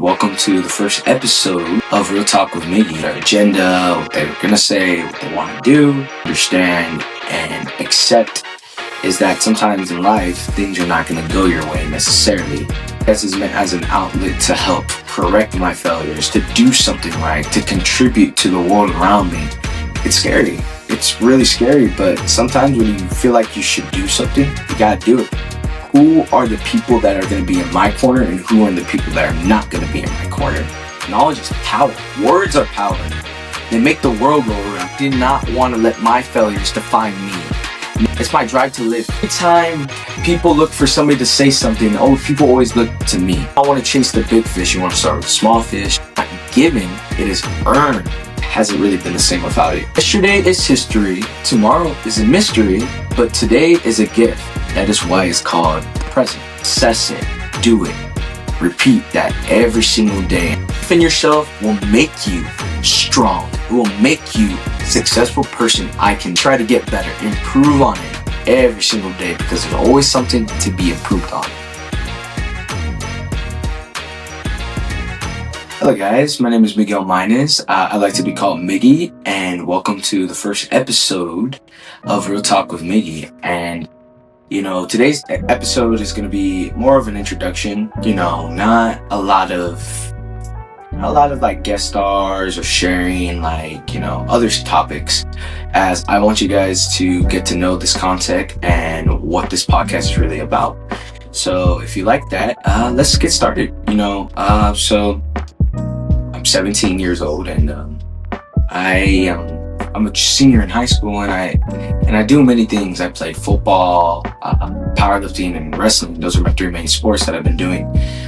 and welcome to the first episode of Real Talk with Miggy. Their agenda, what they're gonna say, what they want to do, understand, and accept is that sometimes in life, things are not gonna go your way necessarily. This is meant as an outlet to help correct my failures, to do something right, to contribute to the world around me. It's scary. It's really scary, but sometimes when you feel like you should do something, you gotta do it. Who are the people that are going to be in my corner and who are the people that are not going to be in my corner? Knowledge is power. Words are power. They make the world go around. I did not want to let my failures define me. It's my drive to live. Every time people look for somebody to say something, people always look to me. I want to chase the big fish. You want to start with the small fish. Not given, it is earned. It hasn't really been the same without it. Yesterday is history. Tomorrow is a mystery. But today is a gift. That is why it's called present. Assess it, do it, repeat that every single day. Believe in yourself will make you strong. It will make you a successful person. I can try to get better, improve on it every single day because there's always something to be improved on. Hello guys, my name is Miggy. I like to be called Miggy, and welcome to the first episode of Real Talk with Miggy. And today's episode is going to be more of an introduction, not a lot of like guest stars or sharing other topics, as I want you guys to get to know this content and what this podcast is really about. So if you like that, let's get started. So I'm 17 years old and I'm a senior in high school, and I do many things. I played football, powerlifting, and wrestling. Those are my three main sports that I've been doing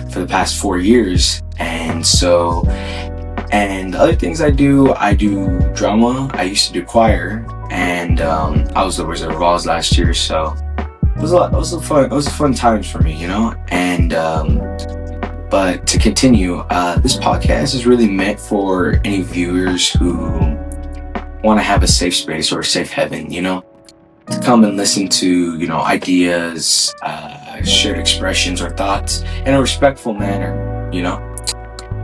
for the past 4 years. And the other things I do drama. I used to do choir, and I was the Wizard of Oz last year. So it was a fun times for me, And but to continue, this podcast is really meant for any viewers who want to have a safe space or a safe haven, to come and listen to, ideas, shared expressions or thoughts in a respectful manner,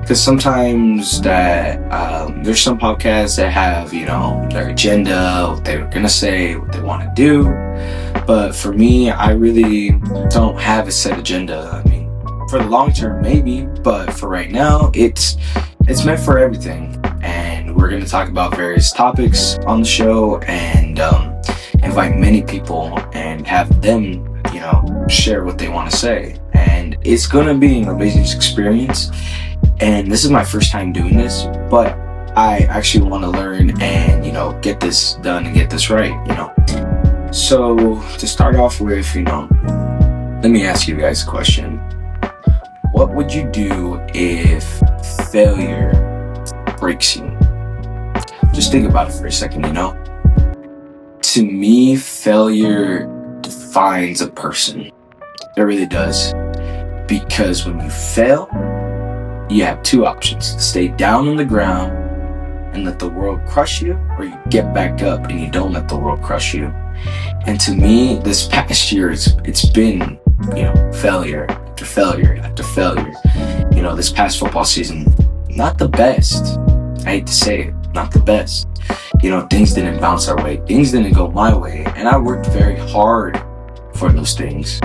because sometimes that there's some podcasts that have, their agenda, what they're going to say, what they want to do. But for me, I really don't have a set agenda. I mean, for the long term, maybe, but for right now, it's meant for everything. And we're going to talk about various topics on the show and invite many people and have them, share what they want to say. And it's going to be an amazing experience. And this is my first time doing this, but I actually want to learn and, get this done and get this right, So to start off with, let me ask you guys a question. What would you do if failure breaks you? Just think about it for a second, To me, failure defines a person. It really does. Because when you fail, you have two options. Stay down on the ground and let the world crush you, or you get back up and you don't let the world crush you. And to me, this past year, it's been, failure after failure after failure. This past football season, not the best. I hate to say it, not the best. Things didn't bounce our way. Things didn't go my way. And I worked very hard for those things.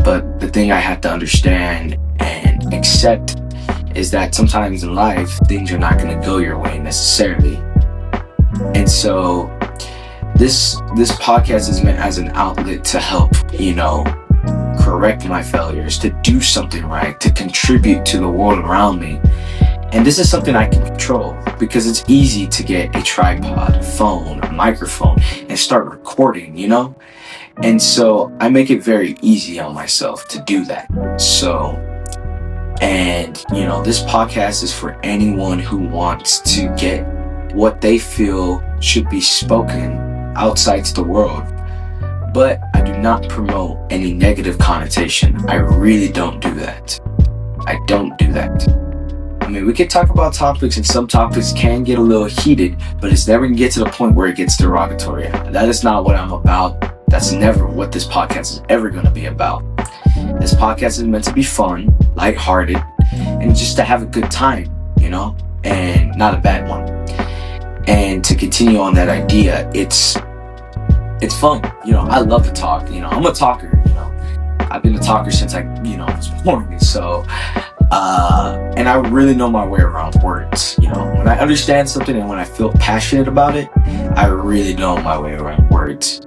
But the thing I had to understand and accept is that sometimes in life, things are not going to go your way necessarily. And so this podcast is meant as an outlet to help, correct my failures, to do something right, to contribute to the world around me. And this is something I can control because it's easy to get a tripod, a phone, a microphone, and start recording, And so I make it very easy on myself to do that. This podcast is for anyone who wants to get what they feel should be spoken outside to the world. But I do not promote any negative connotation. I really don't do that. I don't do that. I mean, we could talk about topics, and some topics can get a little heated, but it's never going to get to the point where it gets derogatory. That is not what I'm about. That's never what this podcast is ever going to be about. This podcast is meant to be fun, lighthearted, and just to have a good time, and not a bad one. And to continue on that idea, it's fun. I love to talk. I'm a talker. I've been a talker since I was born. So, and I really know my way around words. When I understand something and when I feel passionate about it, I really know my way around words.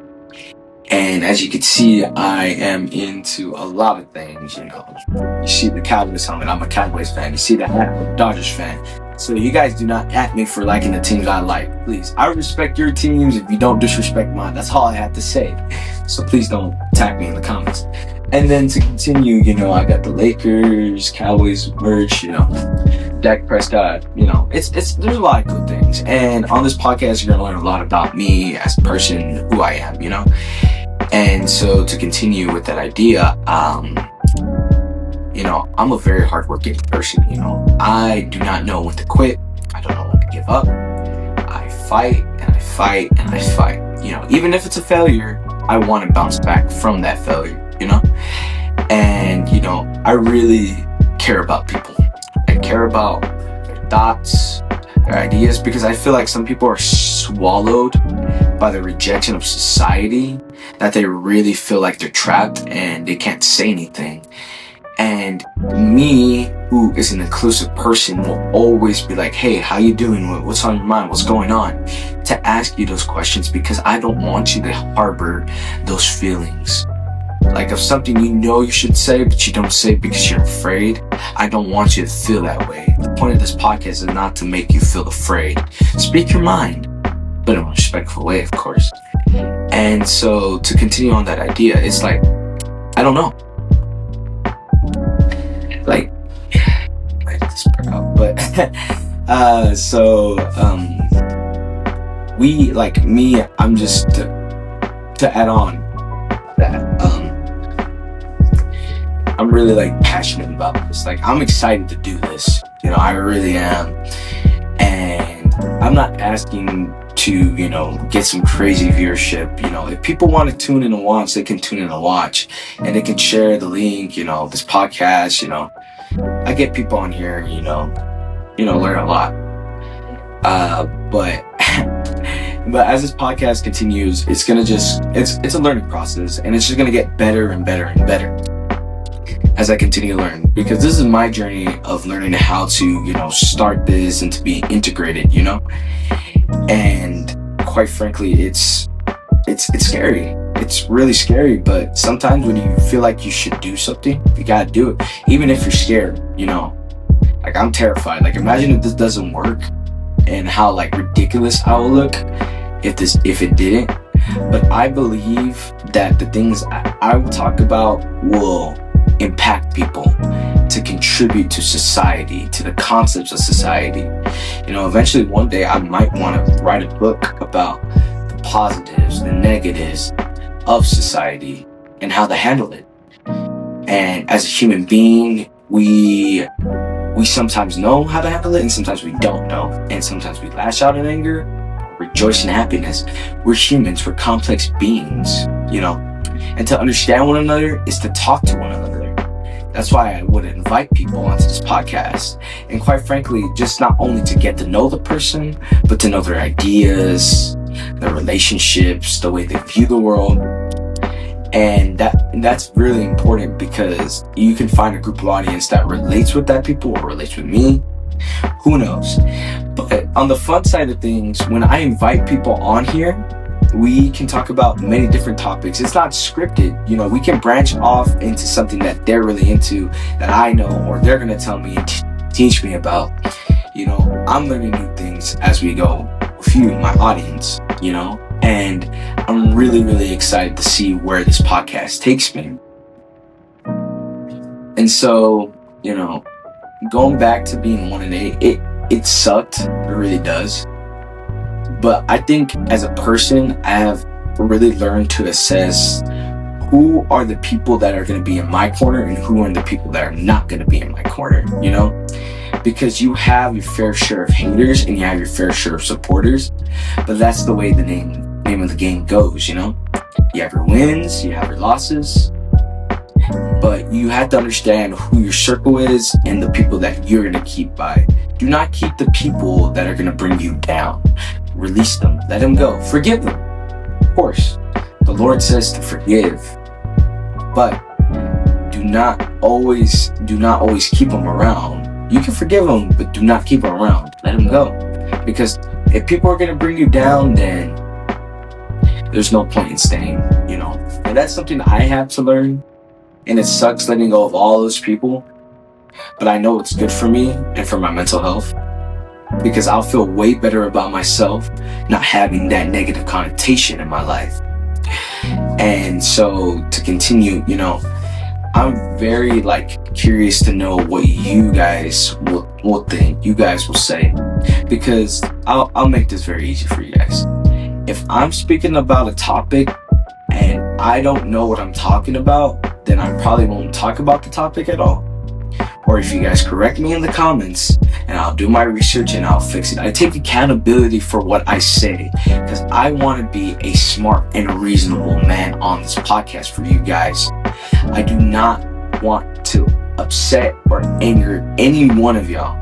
And as you can see, I am into a lot of things. You see the Cowboys helmet, I'm a Cowboys fan. You see the hat, I'm a Dodgers fan. So you guys do not at me for liking the teams I like. Please, I respect your teams. If you don't disrespect mine, that's all I have to say. So please don't attack me in the comments. And then to continue, I got the Lakers, Cowboys merch, Dak Prescott, there's a lot of good things. And on this podcast, you're gonna learn a lot about me as a person, who I am, And so to continue with that idea, I'm a very hardworking person. I do not know when to quit. I don't know when to give up. I fight and I fight and I fight. Even if it's a failure, I want to bounce back from that failure. And I really care about people. I care about their thoughts, their ideas, because I feel like some people are swallowed by the rejection of society, that they really feel like they're trapped and they can't say anything. And me, who is an inclusive person, will always be like, hey, how you doing? What's on your mind? What's going on? To ask you those questions, because I don't want you to harbor those feelings. Like if something you should say, but you don't say because you're afraid, I don't want you to feel that way. The point of this podcast is not to make you feel afraid. Speak your mind, but in a respectful way, of course. And so to continue on that idea, it's like, I don't know. Like, I this part out, but we, like me, I'm just to add on that, I'm really like passionate about this. Like I'm excited to do this. I really am. And I'm not asking to, get some crazy viewership. If people want to tune in and watch, they can tune in and watch, and they can share the link, this podcast, I get people on here, learn a lot. But as this podcast continues, it's going to it's a learning process, and it's just going to get better and better and better as I continue to learn, because this is my journey of learning how to, start this and to be integrated, and quite frankly, it's scary. It's really scary, but sometimes when you feel like you should do something, you gotta do it, even if you're scared, like I'm terrified. Like imagine if this doesn't work and how like ridiculous I will look if it didn't. But I believe that the things I will talk about will impact people, to contribute to society, to the concepts of society. Eventually one day I might want to write a book about the positives, the negatives of society and how to handle it. And as a human being, we sometimes know how to handle it, and sometimes we don't know. And sometimes we lash out in anger, rejoice in happiness. We're humans, we're complex beings, and to understand one another is to talk to one another. That's why I would invite people onto this podcast. And quite frankly, just not only to get to know the person, but to know their ideas, their relationships, the way they view the world. And that's really important, because you can find a group of audience that relates with that people or relates with me. Who knows? But on the fun side of things, when I invite people on here, we can talk about many different topics. It's not scripted. We can branch off into something that they're really into, that I know, or they're going to tell me and teach me about. I'm learning new things as we go with you, my audience, and I'm really, really excited to see where this podcast takes me. And so, going back to being 1-8, it sucked. It really does. But I think as a person, I have really learned to assess who are the people that are going to be in my corner and who are the people that are not going to be in my corner, because you have your fair share of haters and you have your fair share of supporters, but that's the way the name of the game goes. You have your wins, you have your losses, but you you have to understand who your circle is and the people that you're going to keep by. Do not keep the people that are going to bring you down. Release them. Let them go. Forgive them. Of course, the Lord says to forgive, but do not always keep them around. You can forgive them, but do not keep them around. Let them go. Because if people are going to bring you down, then there's no point in staying, And that's something I have to learn. And it sucks letting go of all those people. But I know it's good for me and for my mental health. Because I'll feel way better about myself not having that negative connotation in my life. And so to continue, I'm very curious to know what you guys will think, you guys will say. Because I'll make this very easy for you guys. If I'm speaking about a topic and I don't know what I'm talking about, then I probably won't talk about the topic at all. Or if you guys correct me in the comments, and I'll do my research and I'll fix it. I take accountability for what I say, because I want to be a smart and reasonable man on this podcast for you guys. I do not want to upset or anger any one of y'all.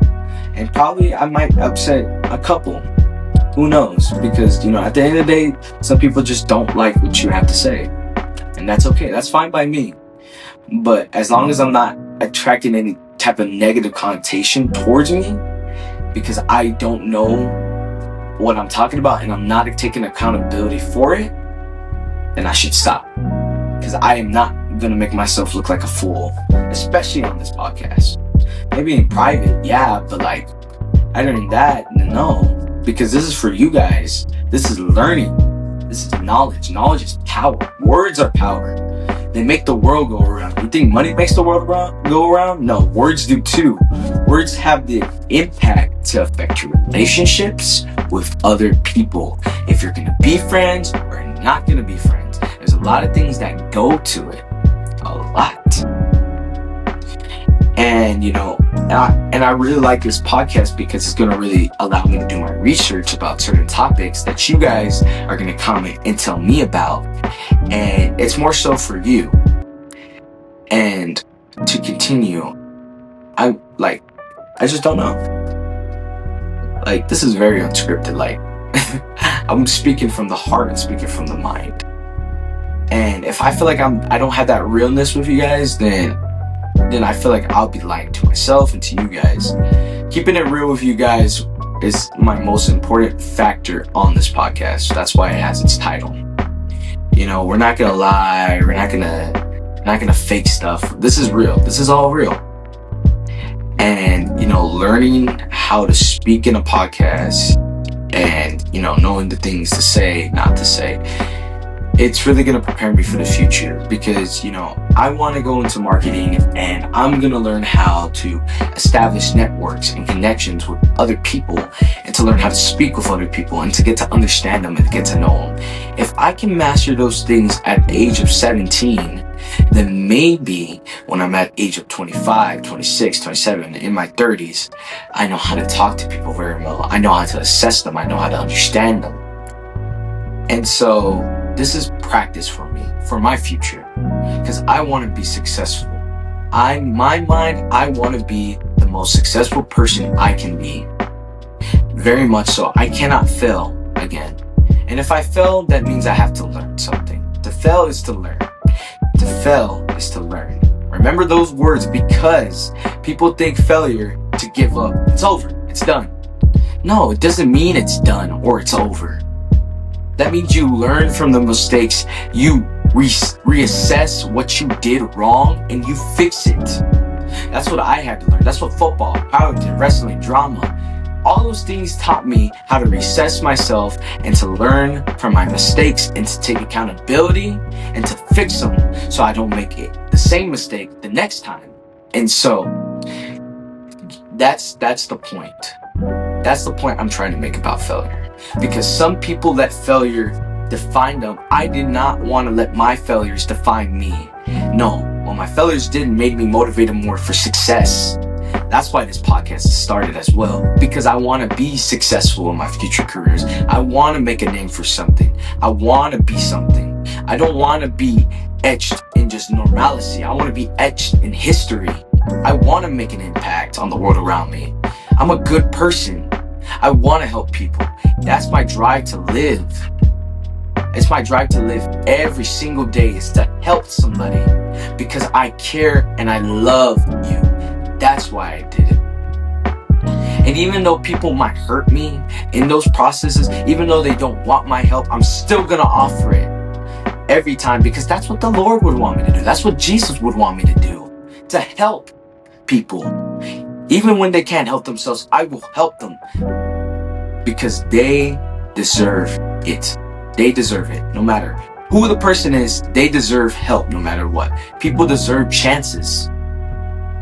And probably I might upset a couple. Who knows? Because, at the end of the day, some people just don't like what you have to say. And that's okay. That's fine by me. But as long as I'm not attracting any type of negative connotation towards me, because I don't know what I'm talking about and I'm not taking accountability for it, then I should stop. Because I am not going to make myself look like a fool, especially on this podcast. Maybe in private, yeah, but other than that, no. Because this is for you guys. This is learning. This is knowledge. Knowledge is power. Words are power. They make the world go around. You think money makes the world go around? No, words do too. Words have the impact to affect your relationships with other people. If you're going to be friends or not going to be friends. There's a lot of things that go to it. A lot. And, and I really like this podcast because it's going to really allow me to do my research about certain topics that you guys are going to comment and tell me about. And it's more so for you. And to continue, I just don't know. This is very unscripted. I'm speaking from the heart and speaking from the mind. And if I feel like I don't have that realness with you guys, then I feel like I'll be lying to myself and to you guys. Keeping it real with you guys is my most important factor on this podcast. That's why it has its title. We're not gonna lie. We're not gonna fake stuff. This is real. This is all real. And learning how to speak in a podcast and knowing the things to say, not to say, it's really going to prepare me for the future. Because I want to go into marketing and I'm going to learn how to establish networks and connections with other people, and to learn how to speak with other people and to get to understand them and get to know them. If I can master those things at the age of 17, then maybe when I'm at the age of 25, 26, 27, in my 30s, I know how to talk to people very well. I know how to assess them. I know how to understand them. And so this is practice for me, for my future, because I want to be successful. In my mind, I want to be the most successful person I can be. Very much so. I cannot fail again. And if I fail, that means I have to learn something. To fail is to learn. To fail is to learn. Remember those words, because people think failure to give up. It's over. It's done. No, it doesn't mean it's done or it's over. That means you learn from the mistakes, you reassess what you did wrong, and you fix it. That's what I had to learn. That's what football, powerlifting, wrestling, drama, all those things taught me how to reassess myself and to learn from my mistakes and to take accountability and to fix them so I don't make it the same mistake the next time. And so that's the point. That's the point I'm trying to make about failure. Because some people let failure define them. I did not want to let my failures define me. No, what my failures did made me motivated more for success. That's why this podcast started as well. Because I want to be successful in my future careers. I want to make a name for something. I want to be something. I don't want to be etched in just normalcy. I want to be etched in history. I want to make an impact on the world around me. I'm a good person. I want to help people. That's my drive to live. It's my drive to live every single day, is to help somebody because I care and I love you. That's why I did it. And even though people might hurt me in those processes, even though they don't want my help, I'm still gonna offer it every time, because that's what the Lord would want me to do. That's what Jesus would want me to do, to help people. Even when they can't help themselves, I will help them because they deserve it. They deserve it. No matter who the person is, they deserve help no matter what. People deserve chances.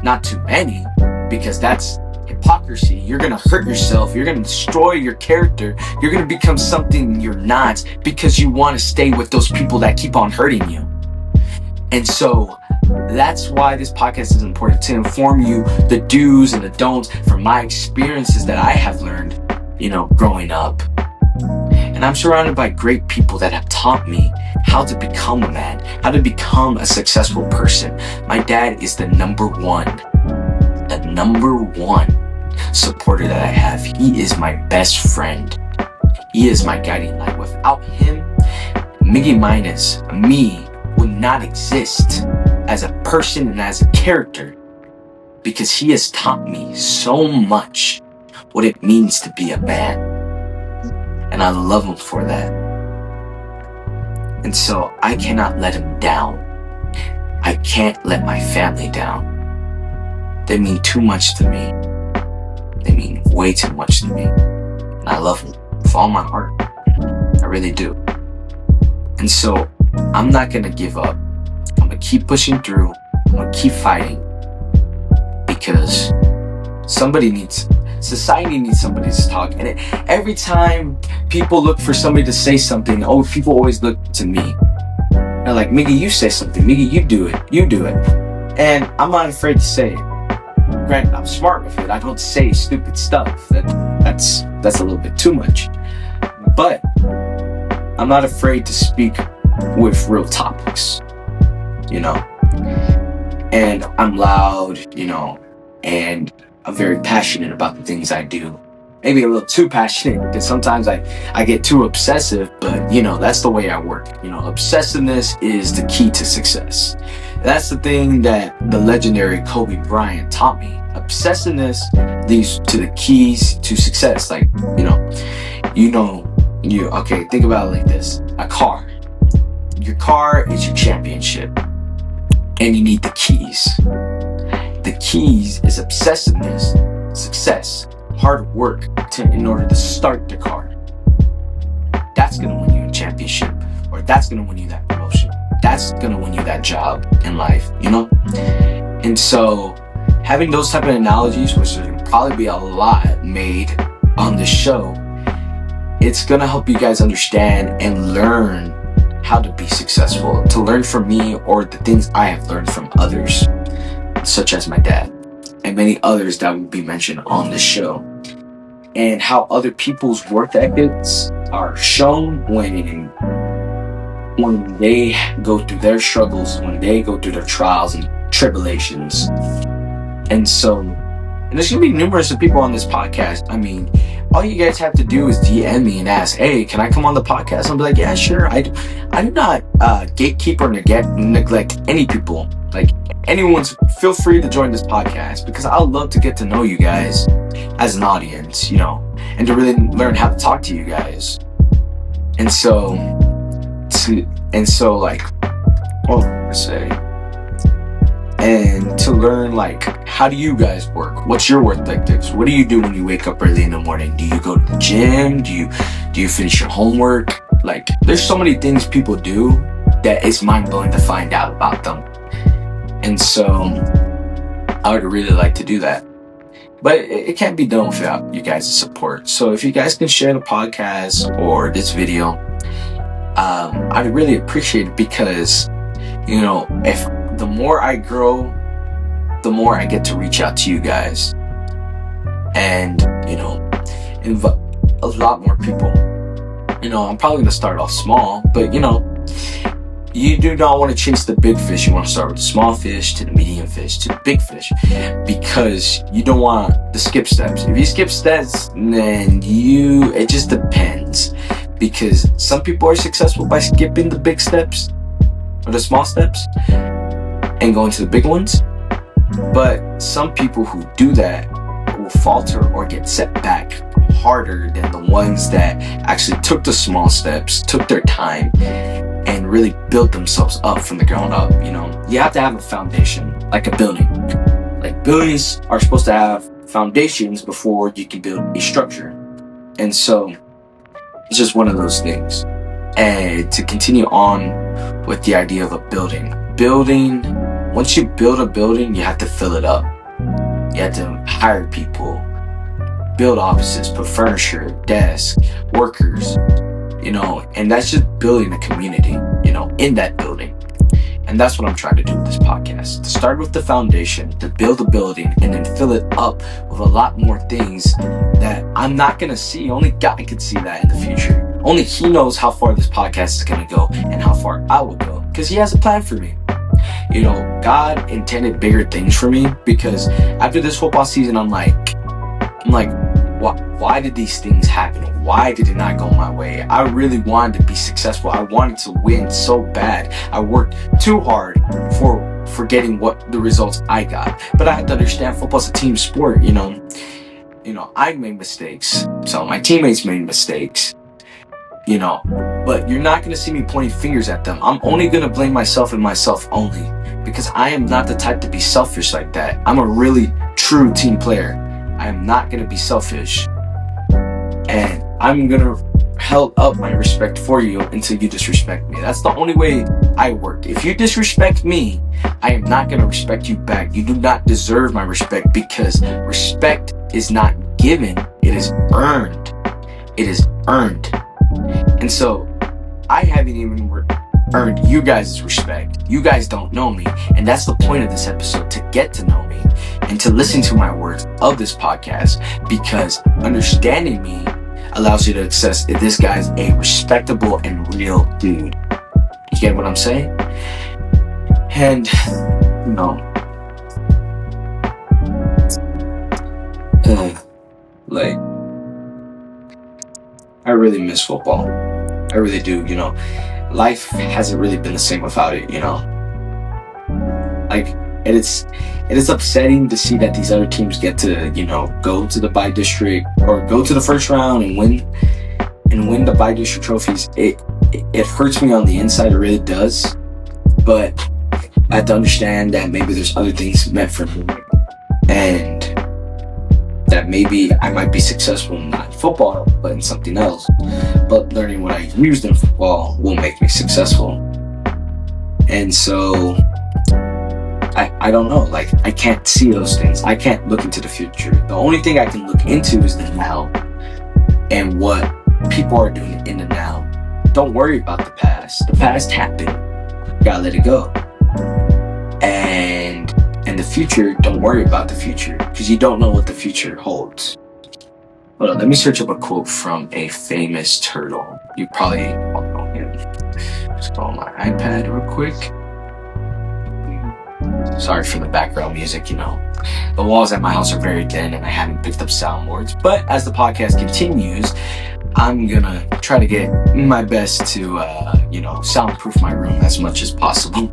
Not too many, because that's hypocrisy. You're going to hurt yourself. You're going to destroy your character. You're going to become something you're not because you want to stay with those people that keep on hurting you. And so that's why this podcast is important, to inform you the do's and the don'ts from my experiences that I have learned, growing up. And I'm surrounded by great people that have taught me how to become a man, how to become a successful person. My dad is the number one supporter that I have. He is my best friend. He is my guiding light. Without him, Miggy minus me would not exist as a person and as a character, because he has taught me so much what it means to be a man. And I love him for that. And so I cannot let him down. I can't let my family down. They mean too much to me. They mean way too much to me. And I love them with all my heart. I really do. And so I'm not going to give up. I'm going to keep pushing through. I'm going to keep fighting. Because society needs somebody to talk. And every time people look for somebody to say something, people always look to me. They're like, Miggy, you say something. Miggy, you do it. And I'm not afraid to say it. Granted, I'm smart with it. I don't say stupid stuff. That's a little bit too much. But I'm not afraid to speak with real topics, And I'm loud, and I'm very passionate about the things I do. Maybe a little too passionate, because sometimes I get too obsessive, but that's the way I work. Obsessiveness is the key to success. That's the thing that the legendary Kobe Bryant taught me. Obsessiveness leads to the keys to success. Think about it like this. A car. Your car is your championship, and you need the keys. The keys is obsessiveness, success, hard work in order to start the car. That's going to win you a championship, or that's going to win you that promotion. That's going to win you that job in life, And so having those type of analogies, which will probably be a lot made on this show, it's going to help you guys understand and learn how to be successful, to learn from me or the things I have learned from others, such as my dad and many others that will be mentioned on this show, and how other people's work ethics are shown when they go through their struggles, when they go through their trials and tribulations. And there's gonna be numerous of people on this podcast. All you guys have to do is DM me and ask, hey, can I come on the podcast? I'll be like, yeah, sure. I do not gatekeep or neglect any people. Feel free to join this podcast, because I would love to get to know you guys as an audience, and to really learn how to talk to you guys. And to learn, how do you guys work? What's your work ethics? What do you do when you wake up early in the morning? Do you go to the gym? Do you finish your homework? There's so many things people do that it's mind-blowing to find out about them. And so I would really like to do that. But it can't be done without you guys' support. So if you guys can share the podcast or this video, I'd really appreciate it, because, if the more I grow, the more I get to reach out to you guys and, invite a lot more people. I'm probably going to start off small, but, you do not want to chase the big fish. You want to start with the small fish to the medium fish to the big fish, because you don't want to skip steps. If you skip steps, then it just depends, because some people are successful by skipping the big steps or the small steps and going to the big ones. But some people who do that will falter or get set back harder than the ones that actually took the small steps, took their time, and really built themselves up from the ground up. You have to have a foundation, like a building. Like, buildings are supposed to have foundations before you can build a structure. And so it's just one of those things. And to continue on with the idea of a building, once you build a building, you have to fill it up. You have to hire people, build offices, put furniture, desks, workers, and that's just building a community, in that building. And that's what I'm trying to do with this podcast. To start with the foundation, to build a building, and then fill it up with a lot more things that I'm not going to see. Only God can see that in the future. Only He knows how far this podcast is going to go and how far I will go, because He has a plan for me. God intended bigger things for me, because after this football season, I'm like, why did these things happen? Why did it not go my way? I really wanted to be successful. I wanted to win so bad. I worked too hard for getting what the results I got. But I had to understand football's a team sport. I made mistakes. So my teammates made mistakes. But you're not going to see me pointing fingers at them. I'm only going to blame myself and myself only, because I am not the type to be selfish like that. I'm a really true team player. I am not going to be selfish. And I'm going to hold up my respect for you until you disrespect me. That's the only way I work. If you disrespect me, I am not going to respect you back. You do not deserve my respect, because respect is not given. It is earned. It is earned. And so I haven't even earned you guys' respect. You guys don't know me. And that's the point of this episode, to get to know me and to listen to my words of this podcast, because understanding me allows you to assess if this guy's a respectable and real dude. You get what I'm saying? And, I really miss football. I really do. Life hasn't really been the same without it. And it's upsetting to see that these other teams get to, go to the bi-district or go to the first round and win the bi-district trophies. It hurts me on the inside. It really does. But I have to understand that maybe there's other things meant for me, and that maybe I might be successful not in football, but in something else. But learning what I used in football will make me successful. And so I don't know, I can't see those things. I can't look into the future. The only thing I can look into is the now and what people are doing in the now. Don't worry about the past. The past happened. You gotta let it go. And the future, don't worry about the future, because you don't know what the future holds. Hold on, let me search up a quote from a famous turtle. You probably all know him. Just go on my iPad real quick. Sorry for the background music, The walls at my house are very thin and I haven't picked up soundboards. But as the podcast continues, I'm gonna try to get my best to, soundproof my room as much as possible.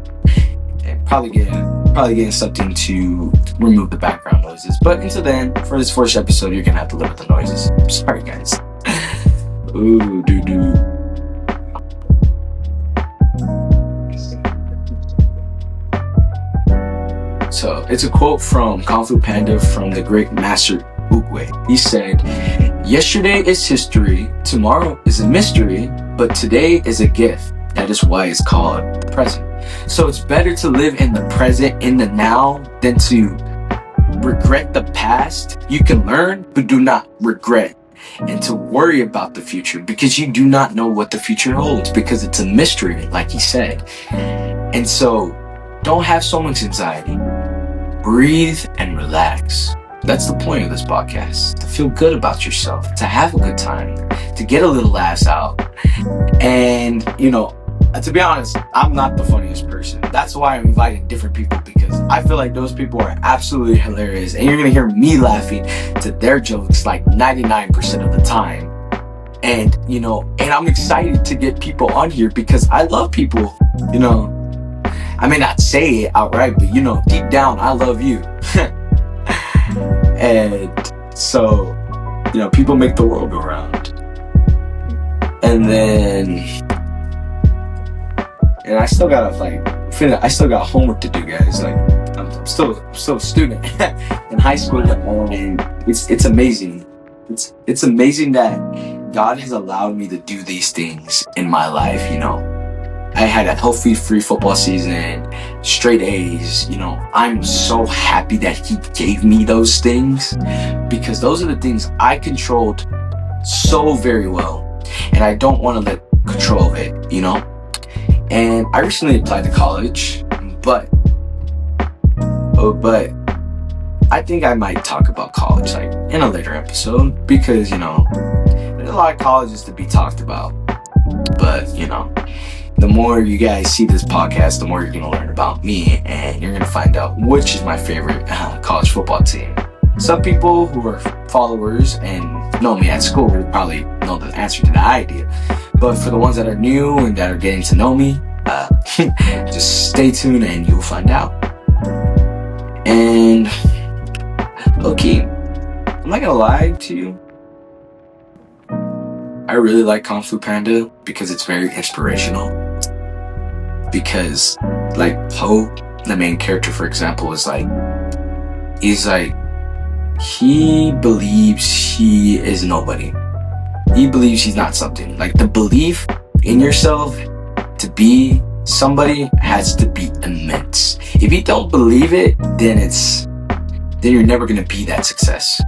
And probably getting something to remove the background noises. But until then, for this first episode, you're gonna have to live with the noises. Sorry, guys. Ooh, doo-doo. So it's a quote from Kung Fu Panda from the great master Oogway. He said, "Yesterday is history, tomorrow is a mystery, but today is a gift. That is why it's called the present." So it's better to live in the present, in the now, than to regret the past. You can learn, but do not regret. And to worry about the future, because you do not know what the future holds, because it's a mystery, like he said. And so don't have so much anxiety. Breathe and relax. That's the point of this podcast. To feel good about yourself, to have a good time, to get a little laughs out. And, To be honest, I'm not the funniest person. That's why I'm inviting different people, because I feel like those people are absolutely hilarious, and you're gonna hear me laughing to their jokes like 99% of the time. And and I'm excited to get people on here because I love people. You know, I may not say it outright, but deep down, I love you. And so, people make the world go round. And then, and I still gotta I still got homework to do, guys. Like, I'm still a student in high school, and it's amazing. It's amazing that God has allowed me to do these things in my life. I had a healthy free football season, straight A's. I'm so happy that He gave me those things, because those are the things I controlled so very well, and I don't want to let control of it. And I recently applied to college, but I think I might talk about college like in a later episode, because there's a lot of colleges to be talked about. But the more you guys see this podcast, the more you're gonna learn about me, and you're gonna find out which is my favorite college football team. Some people who are followers and know me at school will probably know the answer to that idea. But for the ones that are new and that are getting to know me, just stay tuned and you'll find out. And low-key, I'm not gonna lie to you, I really like Kung Fu Panda because it's very inspirational. Because like Po, the main character, for example, he believes he is nobody. He believes he's not something. Like, the belief in yourself to be somebody has to be immense. If you don't believe it, then you're never gonna be that success.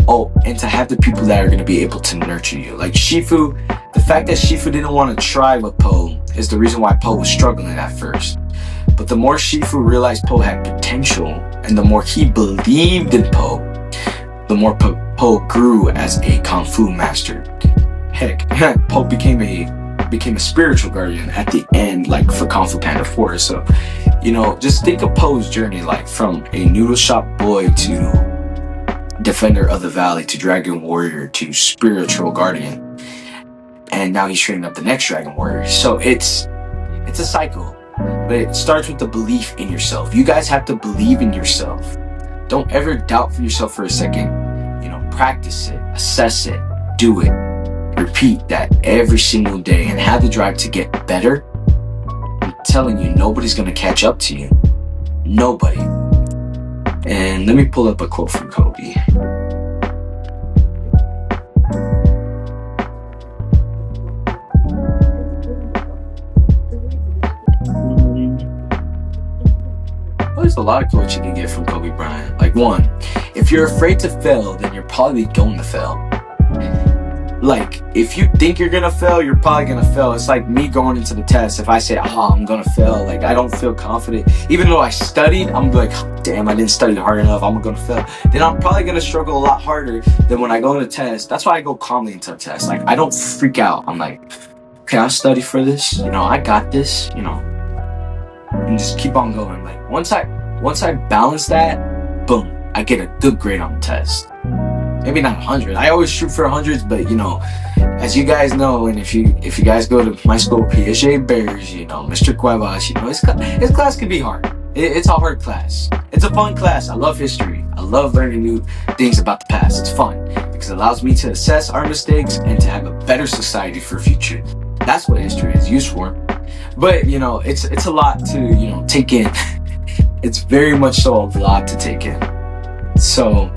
Oh, and to have the people that are gonna be able to nurture you. Like Shifu, the fact that Shifu didn't want to try with Po is the reason why Po was struggling at first. But the more Shifu realized Po had potential, and the more he believed in Po, the more Po grew as a Kung Fu master. Heck, Po became a spiritual guardian at the end, like for Kung Fu Panda 4. So, just think of Po's journey, like from a noodle shop boy to Defender of the Valley to Dragon Warrior to Spiritual Guardian. And now he's training up the next Dragon Warrior. So it's a cycle. But it starts with the belief in yourself. You guys have to believe in yourself. Don't ever doubt for yourself for a second. Practice it, assess it, do it. Repeat that every single day and have the drive to get better. I'm telling you, nobody's gonna catch up to you. Nobody. And let me pull up a quote from Kobe. Well, there's a lot of quotes you can get from Kobe Bryant. Like, one, if you're afraid to fail, then you're probably going to fail. Like, if you think you're gonna fail, you're probably gonna fail. It's like me going into the test. If I say, I'm gonna fail, like, I don't feel confident. Even though I studied, I'm like, damn, I didn't study hard enough, I'm gonna fail. Then I'm probably gonna struggle a lot harder than when I go into the test. That's why I go calmly into a test. Like, I don't freak out. I'm like, okay, I'll study for this. I got this, and just keep on going. Like, once I balance that, boom, I get a good grade on the test. Maybe not 100. I always shoot for 100s, but as you guys know, and if you guys go to my school, PSG Bears, Mr. Cuevas, his class can be hard. It's a hard class. It's a fun class. I love history. I love learning new things about the past. It's fun because it allows me to assess our mistakes and to have a better society for the future. That's what history is used for. But it's a lot to take in. It's very much so a lot to take in. So.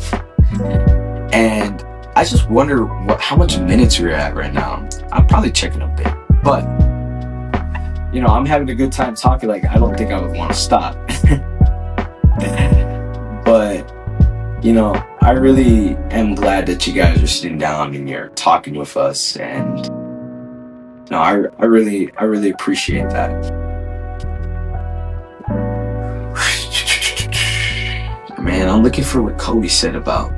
And I just wonder how much minutes we're at right now. I'm probably checking a bit, but I'm having a good time talking. Like, I don't think I would want to stop. But I really am glad that you guys are sitting down and you're talking with us, and I really appreciate that. Man, I'm looking for what Kobe said about.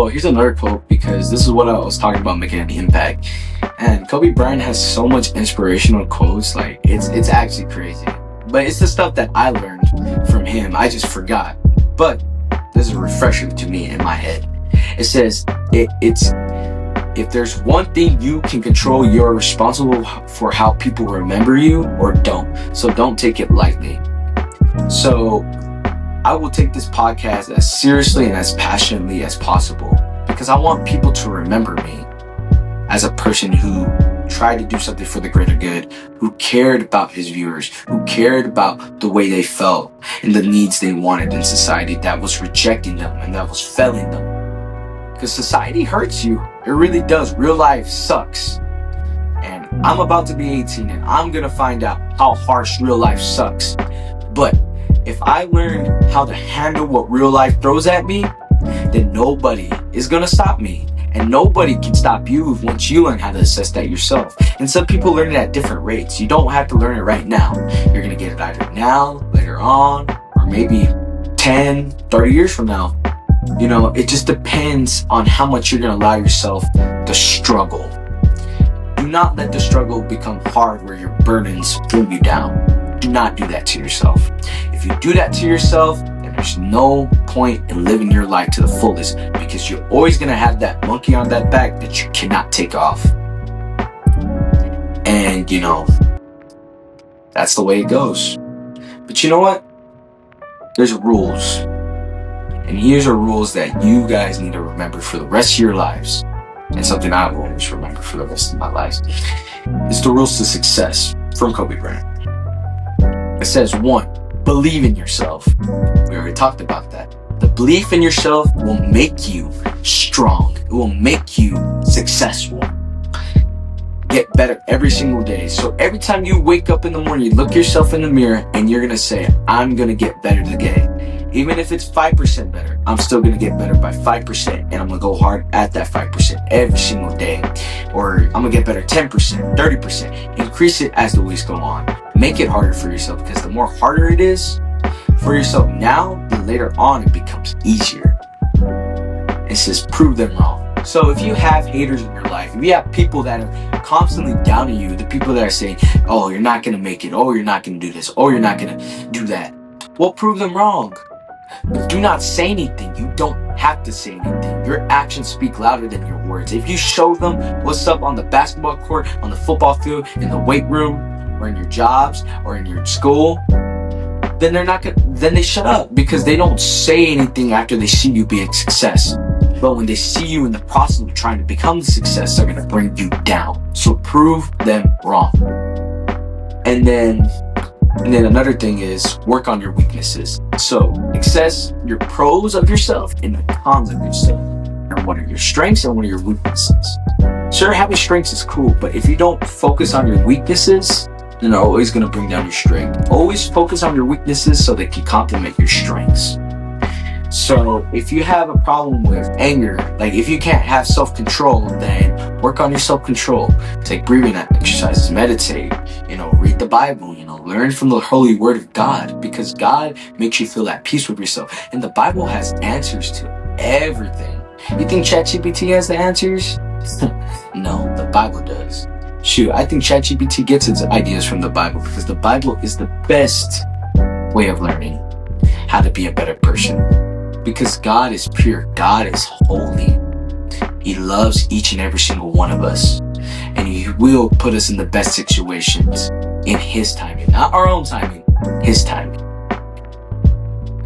So here's another quote, because this is what I was talking about, making an impact. And Kobe Bryant has so much inspirational quotes, like it's actually crazy. But it's the stuff that I learned from him. I just forgot. But this is a refresher to me in my head. It says, it's if there's one thing you can control, you're responsible for how people remember you or don't. So don't take it lightly. So I will take this podcast as seriously and as passionately as possible, because I want people to remember me as a person who tried to do something for the greater good, who cared about his viewers, who cared about the way they felt and the needs they wanted in society that was rejecting them and that was failing them. Because society hurts you. It really does. Real life sucks. And I'm about to be 18 and I'm going to find out how harsh real life sucks. But if I learn how to handle what real life throws at me, then nobody is going to stop me. And nobody can stop you once you learn how to assess that yourself. And some people learn it at different rates. You don't have to learn it right now. You're going to get it either now, later on, or maybe 10, 30 years from now. You know, it just depends on how much you're going to allow yourself to struggle. Do not let the struggle become hard where your burdens pull you down. Do not do that to yourself. If you do that to yourself, then there's no point in living your life to the fullest, because you're always going to have that monkey on that back that you cannot take off. And, you know, that's the way it goes. But you know what? There's rules. And here's are rules that you guys need to remember for the rest of your lives. And something I will always remember for the rest of my life. It's the rules to success from Kobe Bryant. It says, 1, believe in yourself. We already talked about that. The belief in yourself will make you strong. It will make you successful. Get better every single day. So every time you wake up in the morning, you look yourself in the mirror and you're going to say, I'm going to get better today. Even if it's 5% better, I'm still going to get better by 5%. And I'm going to go hard at that 5% every single day. Or I'm going to get better 10%, 30%. Increase it as the weeks go on. Make it harder for yourself, because the more harder it is for yourself now, the later on it becomes easier. It says prove them wrong. So if you have haters in your life, if you have people that are constantly downing you, the people that are saying, oh, you're not going to make it, oh, you're not going to do this, oh, you're not going to do that, well, prove them wrong. But do not say anything. You don't have to say anything. Your actions speak louder than your words. If you show them what's up on the basketball court, on the football field, in the weight room, or in your jobs, or in your school, then then they shut up, because they don't say anything after they see you be a success. But when they see you in the process of trying to become the success, they're going to bring you down. So prove them wrong. And then another thing is work on your weaknesses. So access your pros of yourself and the cons of yourself. And what are your strengths and what are your weaknesses? Sure, having strengths is cool, but if you don't focus on your weaknesses, then they're always going to bring down your strength. Always focus on your weaknesses so they can complement your strengths. So if you have a problem with anger, like if you can't have self-control, then work on your self-control. Take breathing exercises, meditate, read the Bible, learn from the holy word of God, because God makes you feel at peace with yourself. And the Bible has answers to everything. You think ChatGPT has the answers? No, the Bible does. Shoot, I think ChatGPT gets its ideas from the Bible, because the Bible is the best way of learning how to be a better person. Because God is pure. God is holy. He loves each and every single one of us. And He will put us in the best situations in His timing. Not our own timing, His timing.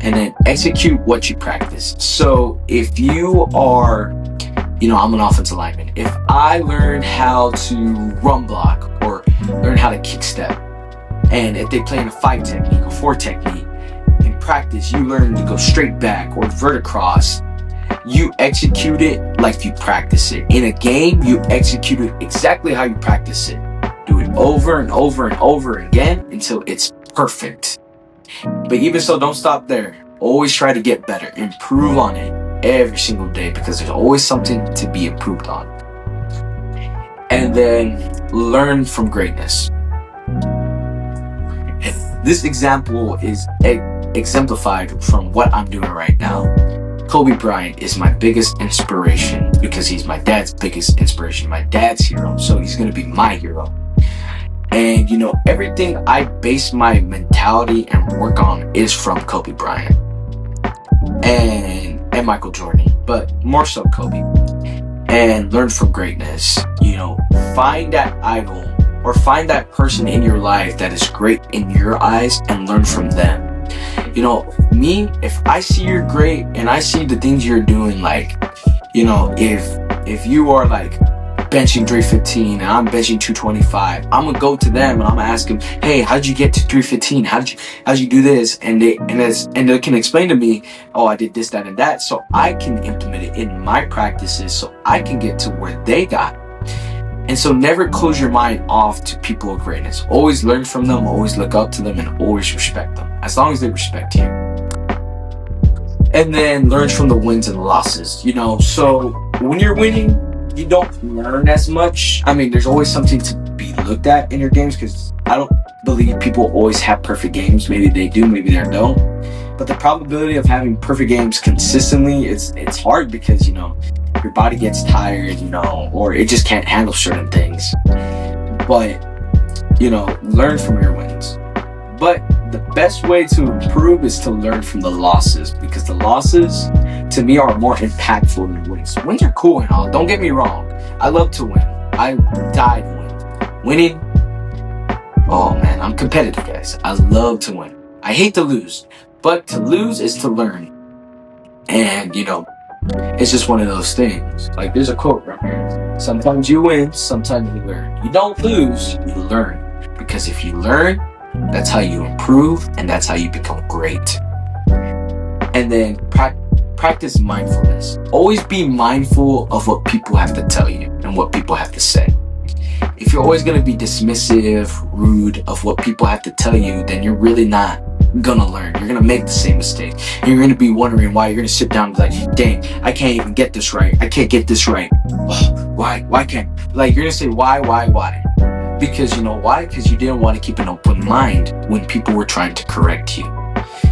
And then execute what you practice. So if you are, I'm an offensive lineman. If I learn how to run block or learn how to kick step, and if they play in a 5 technique or 4 technique, practice, you learn to go straight back or verticross. You execute it like you practice it. In a game, you execute it exactly how you practice it. Do it over and over and over again until it's perfect. But even so, don't stop there. Always try to get better. Improve on it every single day, because there's always something to be improved on. And then learn from greatness. This example is exemplified from what I'm doing right now. Kobe Bryant is my biggest inspiration because he's my dad's biggest inspiration, my dad's hero. So he's going to be my hero. And, you know, everything I base my mentality and work on is from Kobe Bryant and Michael Jordan, but more so Kobe. And learn from greatness. You know, find that idol or find that person in your life that is great in your eyes and learn from them. You know, me, if I see you're great and I see the things you're doing, like, you know, if you are like benching 315 and I'm benching 225, I'm gonna go to them and I'm gonna ask them, hey, how'd you get to 315? How'd you do this? And they can explain to me, oh, I did this, that, and that, so I can implement it in my practices so I can get to where they got. And so never close your mind off to people of greatness. Always learn from them, always look up to them, and always respect them, as long as they respect you. And then learn from the wins and the losses. You know, so when you're winning, you don't learn as much. I mean, there's always something to be looked at in your games, because I don't believe people always have perfect games. Maybe they do, maybe they don't. But the probability of having perfect games consistently, it's hard, because, you know, your body gets tired, you know, or it just can't handle certain things. But, you know, learn from your wins. But the best way to improve is to learn from the losses, because the losses, to me, are more impactful than wins. Wins are cool and all, don't get me wrong. I love to win. I die to win. Winning, oh man, I'm competitive, guys. I love to win. I hate to lose, but to lose is to learn. And, you know, it's just one of those things. Like, there's a quote right here. Sometimes you win, sometimes you learn. You don't lose, you learn. Because if you learn, that's how you improve, and that's how you become great. And then practice mindfulness. Always be mindful of what people have to tell you and what people have to say. If you're always going to be dismissive, rude of what people have to tell you, then you're really not gonna learn. You're gonna make the same mistake. You're gonna be wondering why. You're gonna sit down and be like, dang, I can't even get this right. I can't get this right. Oh, why can't, like, you're gonna say why? Because, you know why? Because you didn't want to keep an open mind when people were trying to correct you.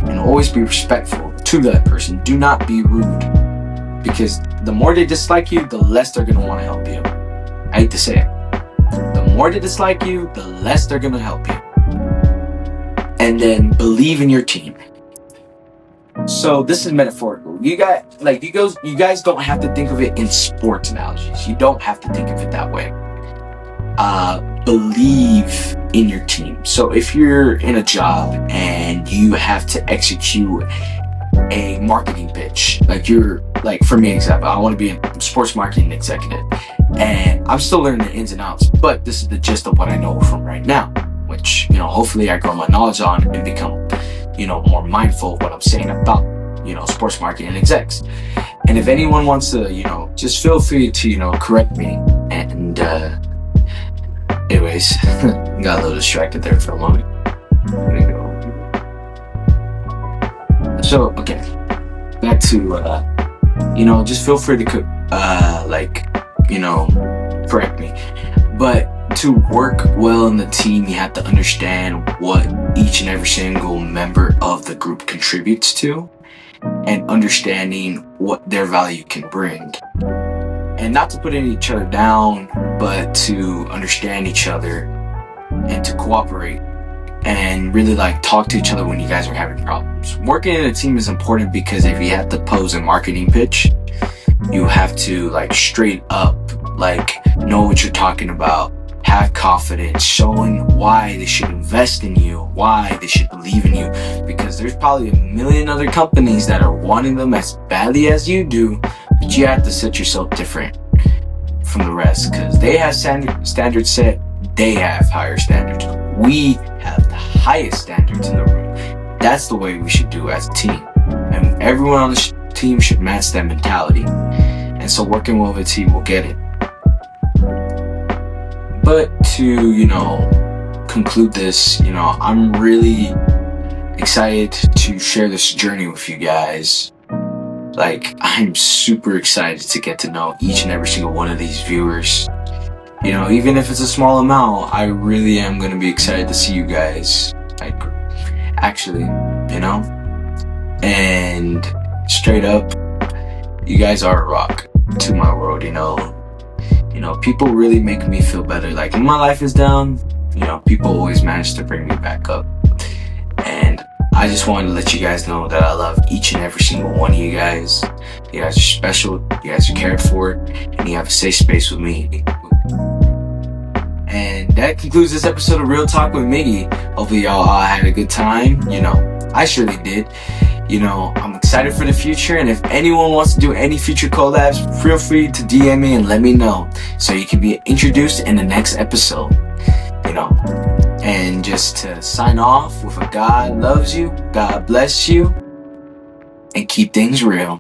And always be respectful to that person. Do not be rude, because the more they dislike you, the less they're gonna want to help you. I hate to say it. The more they dislike you, the less they're gonna help you. And then believe in your team. So this is metaphorical. You guys don't have to think of it in sports analogies. You don't have to think of it that way. Believe in your team. So if you're in a job and you have to execute a marketing pitch, like for me, example, I want to be a sports marketing executive, and I'm still learning the ins and outs, but this is the gist of what I know from right now, which, you know, hopefully I grow my knowledge on and become, you know, more mindful of what I'm saying about, you know, sports marketing execs. And if anyone wants to, you know, just feel free to, you know, correct me. And anyways, got a little distracted there for a moment. There we go. So, okay, back to, you know, just feel free to, you know, correct me. But to work well in the team, you have to understand what each and every single member of the group contributes to, and understanding what their value can bring. And not to put each other down, but to understand each other and to cooperate and really talk to each other when you guys are having problems. Working in a team is important, because if you have to pose a marketing pitch, you have to straight up know what you're talking about. Have confidence, showing why they should invest in you, why they should believe in you, because there's probably a million other companies that are wanting them as badly as you do, but you have to set yourself different from the rest, because they have standards set, they have higher standards. We have the highest standards in the room. That's the way we should do as a team, and everyone on the team should match that mentality. And so working well with a team will get it. But to, you know, conclude this, you know, I'm really excited to share this journey with you guys. I'm super excited to get to know each and every single one of these viewers. You know, even if it's a small amount, I really am going to be excited to see you guys, actually, you know. And straight up, you guys are a rock to my world. People really make me feel better. Like when my life is down, people always manage to bring me back up. And I just wanted to let you guys know that I love each and every single one of you guys. You guys are special, you guys are cared for, and you have a safe space with me. And that concludes this episode of Real Talk with Miggy. Hopefully y'all had a good time. I surely did. I'm excited for the future, and if anyone wants to do any future collabs, feel free to DM me and let me know so you can be introduced in the next episode. And just to sign off with a God loves you, God bless you, and keep things real.